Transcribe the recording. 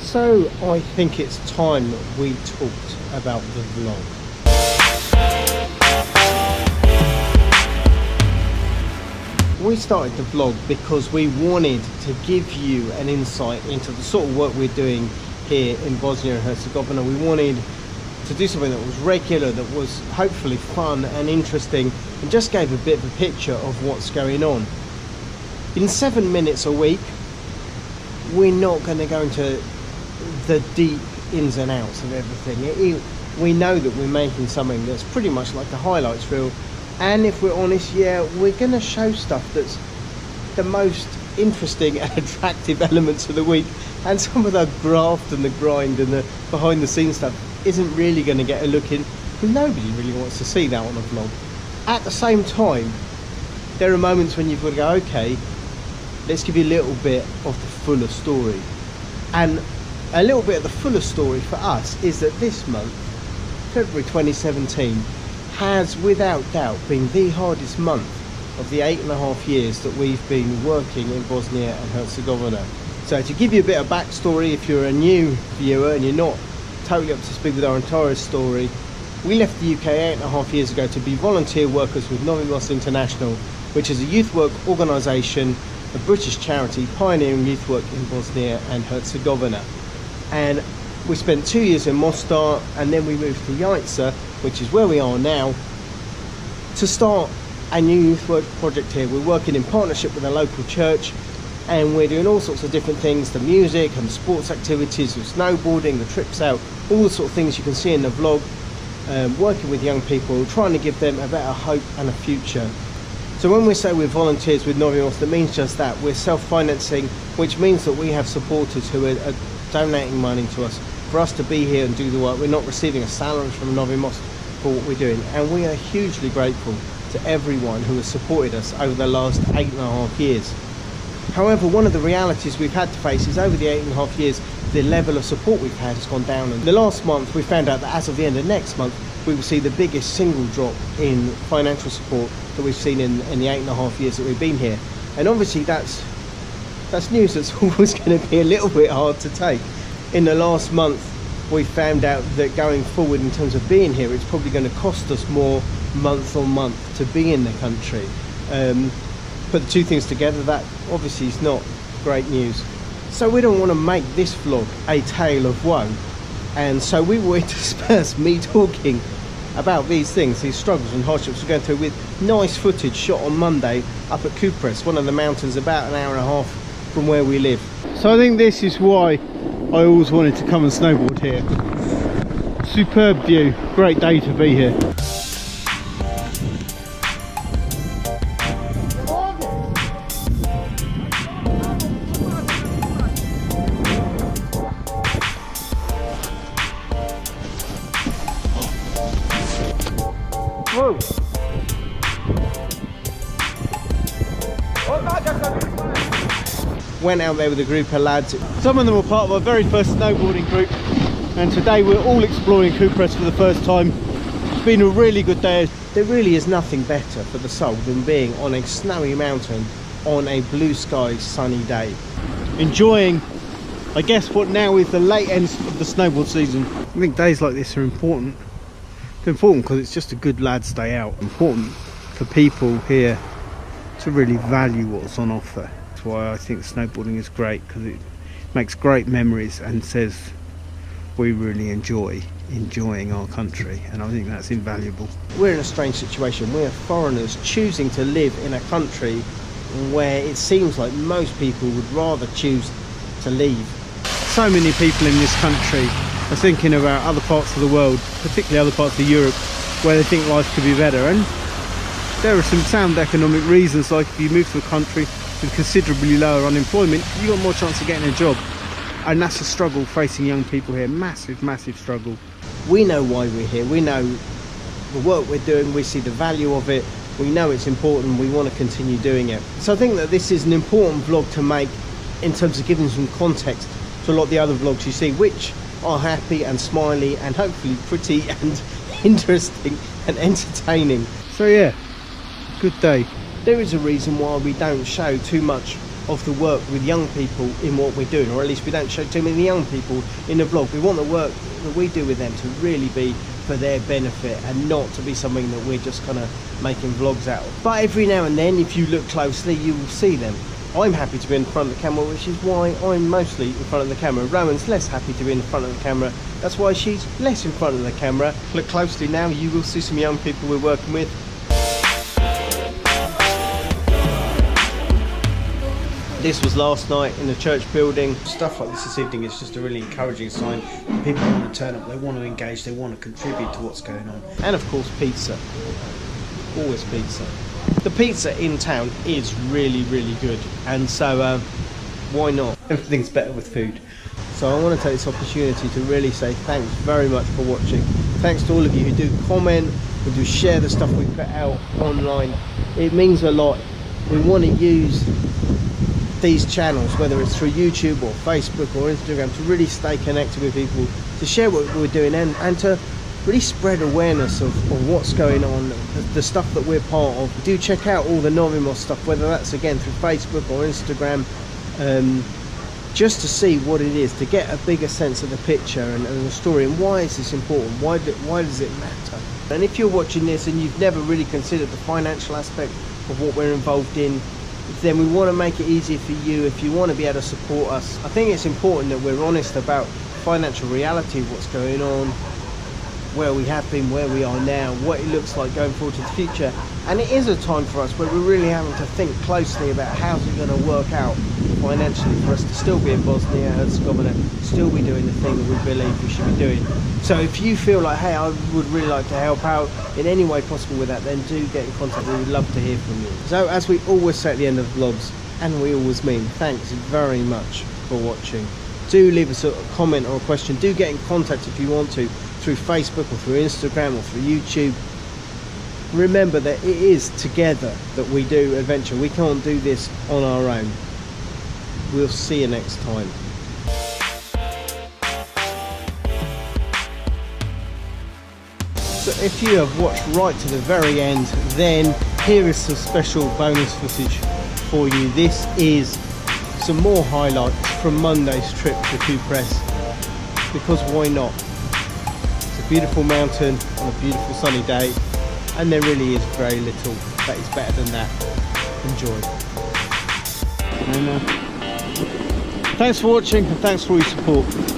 So I think it's time we talked about the vlog. We started the vlog because we wanted to give you an insight into the sort of work we're doing here in Bosnia and Herzegovina. We wanted to do something that was regular, that was hopefully fun and interesting, and just gave a bit of a picture of what's going on. In 7 minutes a week, we're not going to go into the deep ins and outs of everything. We know that we're making something that's pretty much like a highlights reel, and if we're honest, yeah, we're going to show stuff that's the most interesting and attractive elements of the week, and some of the graft and the grind and the behind the scenes stuff isn't really going to get a look in, because nobody really wants to see that on a vlog. At the same time, there are moments when you've got to go, okay, let's give you a little bit of the fuller story. And a little bit of the fuller story for us is that this month, February 2017, has without doubt been the hardest month of the 8.5 years that we've been working in Bosnia and Herzegovina. So to give you a bit of backstory, if you're a new viewer and you're not totally up to speed with our entire story, we left the UK 8.5 years ago to be volunteer workers with Novi Most International, which is a youth work organisation, a British charity pioneering youth work in Bosnia and Herzegovina. And we spent 2 years in Mostar, and then we moved to Yaitsa, which is where we are now, to start a new youth work project here. We're working in partnership with a local church, and we're doing all sorts of different things, the music and the sports activities, the snowboarding, the trips out, all the sort of things you can see in the vlog, working with young people, trying to give them a better hope and a future. So when we say we're volunteers with Novi Most, it means just that. We're self-financing, which means that we have supporters who are donating money to us for us to be here and do the work. We're not receiving a salary from Novi Most for what we're doing, and we are hugely grateful to everyone who has supported us over the last 8.5 years. However, one of the realities we've had to face is over the 8.5 years, the level of support we've had has gone down. And the last month, we found out that as of the end of next month, we will see the biggest single drop in financial support that we've seen in the 8.5 years that we've been here. And obviously that's news that's always going to be a little bit hard to take. In the last month, we found out that going forward in terms of being here, it's probably going to cost us more month on month to be in the country. Put the two things together, that obviously is not great news. So we don't want to make this vlog a tale of woe, and so we will intersperse me talking about these things, these struggles and hardships we're going through, with nice footage shot on Monday up at Kupres, one of the mountains about an hour and a half from where we live. So I think this is why I always wanted to come and snowboard here. Superb view, great day to be here. Whoa. Went out there with a group of lads. Some of them were part of our very first snowboarding group, and today we're all exploring Kupres for the first time. It's been a really good day. There really is nothing better for the soul than being on a snowy mountain on a blue sky sunny day, enjoying, I guess, what now is the late end of the snowboard season. I think days like this are important. It's important because it's just a good lad's day out. Important for people here to really value what's on offer. That's why I think snowboarding is great, because it makes great memories and says we really enjoying our country, and I think that's invaluable. We're in a strange situation. We're foreigners choosing to live in a country where it seems like most people would rather choose to leave. So many people in this country are thinking about other parts of the world, particularly other parts of Europe, where they think life could be better. And there are some sound economic reasons, like if you move to a country with considerably lower unemployment, you've got more chance of getting a job. And that's a struggle facing young people here, massive, massive struggle. We know why we're here, we know the work we're doing, we see the value of it, we know it's important, we want to continue doing it. So I think that this is an important vlog to make in terms of giving some context to a lot of the other vlogs you see, which are happy and smiley and hopefully pretty and interesting and entertaining. So yeah, good day. There is a reason why we don't show too much of the work with young people in what we're doing, or at least we don't show too many young people in the vlog. We want the work that we do with them to really be for their benefit and not to be something that we're just kind of making vlogs out of. But every now and then, if you look closely, you will see them. I'm happy to be in front of the camera, which is why I'm mostly in front of the camera. Rowan's less happy to be in front of the camera, that's why she's less in front of the camera. Look closely now, you will see some young people we're working with. This was last night in the church building. Stuff like this evening is just a really encouraging sign. People want to turn up, they want to engage, they want to contribute to what's going on. And of course pizza, always pizza. The pizza in town is really, really good, and so why not? Everything's better with food. So I want to take this opportunity to really say thanks very much for watching. Thanks to all of you who do comment, who do share the stuff we put out online. It means a lot. We want to use these channels, whether it's through YouTube or Facebook or Instagram, to really stay connected with people, to share what we're doing, and to really spread awareness of what's going on, the stuff that we're part of. Do check out all the Novi Most stuff, whether that's again through Facebook or Instagram, just to see what it is, to get a bigger sense of the picture and the story, and why is this important, why does it matter. And if you're watching this and you've never really considered the financial aspect of what we're involved in, then we want to make it easier for you if you want to be able to support us. I think it's important that we're honest about financial reality of what's going on, where we have been, where we are now, what it looks like going forward to the future. And it is a time for us where we're really having to think closely about how's it going to work out financially for us to still be in Bosnia and Herzegovina, still be doing the thing that we believe we should be doing. So if you feel like, hey, I would really like to help out in any way possible with that, then do get in contact. We would love to hear from you. So as we always say at the end of the vlogs, and we always mean, thanks very much for watching. Do leave us a comment or a question. Do get in contact if you want to, through Facebook or through Instagram or through YouTube. Remember that it is together that we do adventure. We can't do this on our own. We'll see you next time. So if you have watched right to the very end, then here is some special bonus footage for you. This is some more highlights from Monday's trip to Kupres, because why not? It's a beautiful mountain on a beautiful sunny day, and there really is very little that is better than that. Enjoy. Thanks for watching, and thanks for all your support.